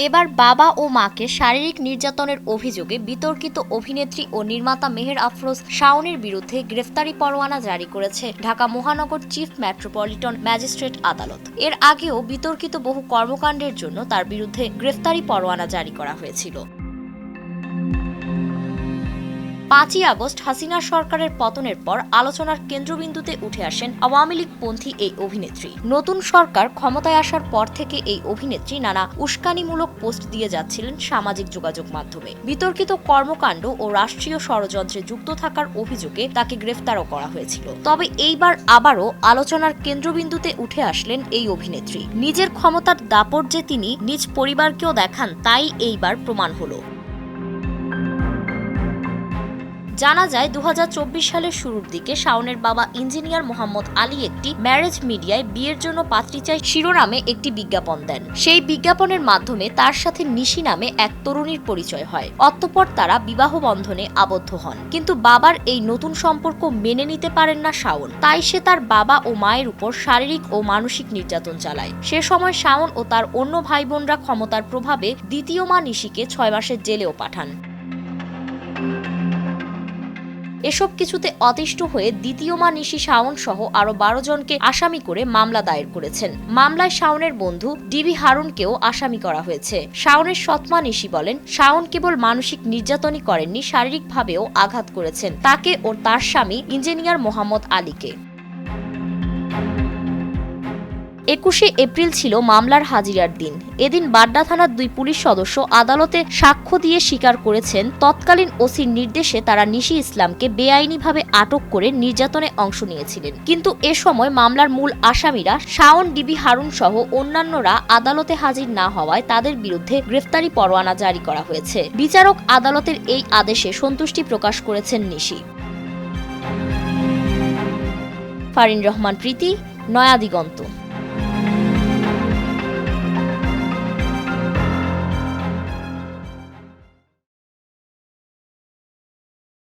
এবার বাবা ও মাকে শারীরিক নির্যাতনের অভিযোগে বিতর্কিত অভিনেত্রী ও নির্মাতা মেহের আফরোজ শাওনের বিরুদ্ধে গ্রেফতারি পরোয়ানা জারি করেছে ঢাকা মহানগর চিফ মেট্রোপলিটন ম্যাজিস্ট্রেট আদালত। এর আগেও বিতর্কিত বহু কর্মকাণ্ডের জন্য তার বিরুদ্ধে গ্রেফতারি পরোয়ানা জারি করা হয়েছিল। 5ই আগস্ট হাসিনা সরকারের পতনের পর আলোচনার কেন্দ্রবিন্দুতে উঠে আসেন আওয়ামী লীগপন্থী এই অভিনেত্রী। নতুন সরকার ক্ষমতায় আসার পর থেকে এই অভিনেত্রী নানা উস্কানিমূলক পোস্ট দিয়ে যাচ্ছিলেন সামাজিক যোগাযোগ মাধ্যমে। বিতর্কিত কর্মকাণ্ড ও রাষ্ট্রীয় ষড়যন্ত্রে যুক্ত থাকার অভিযোগে তাকে গ্রেফতারও করা হয়েছিল। তবে এইবার আবারও আলোচনার কেন্দ্রবিন্দুতে উঠে আসলেন এই অভিনেত্রী। নিজের ক্ষমতার দাপট যে তিনি নিজ পরিবারকেও দেখান, তাই এইবার প্রমাণ হলো। জানা যায় 2024 সালের শুরুর দিকে শাওনের বাবা ইঞ্জিনিয়ার মোহাম্মদ আলী একটি ম্যারেজ মিডিয়ায় বিয়ের জন্য পাত্রী চাই শিরোনামে একটি বিজ্ঞাপন দেন। সেই বিজ্ঞাপনের মাধ্যমে তার সাথে নিশি নামে এক তরুণীর পরিচয় হয়। অতঃপর তারা বিবাহ বন্ধনে আবদ্ধ হন। কিন্তু বাবার এই নতুন সম্পর্ক মেনে নিতে পারেন না শাওন। তাই সে তার বাবা ও মায়ের উপর শারীরিক ও মানসিক নির্যাতন চালায়। সে সময় শাওন ও তার অন্য ভাই বোনরা ক্ষমতার প্রভাবে দ্বিতীয় মা নিশিকে 6 মাসের জেলেও পাঠান। এসব কিছুতে অতিষ্ঠ হয়ে দ্বিতীয় মা নিশি শাওন সহ আরো 12 জনকে আসামি করে মামলা দায়ের করেছেন। মামলায় শাওনের বন্ধু ডিবি হারুনকেও আসামি করা হয়েছে। শাওনের সৎমা নিশি বলেন, শাওন কেবল মানসিক নির্যাতনই করেননি, শারীরিকভাবেও আঘাত করেছেন তাকে ও তার স্বামী ইঞ্জিনিয়ার মোহাম্মদ আলীকে। 21শে এপ্রিল ছিল মামলার হাজিরার দিন। এদিন বাড্ডা থানার 2 পুলিশ সদস্য আদালতে সাক্ষ্য দিয়ে স্বীকার করেছেন তৎকালীন ওসির নির্দেশে তারা নিশি ইসলামকে বেআইনিভাবে আটক করে নির্যাতনে অংশ নিয়েছিলেন। কিন্তু এ সময় মামলার মূল আসামিরা শাওন, ডিবি হারুন সহ অন্যান্যরা আদালতে হাজির না হওয়ায় তাদের বিরুদ্ধে গ্রেফতারি পরোয়ানা জারি করা হয়েছে। বিচারক আদালতের এই আদেশে সন্তুষ্টি প্রকাশ করেছেন নিশি। ফারিন রহমান প্রীতি, নয়া দিগন্ত।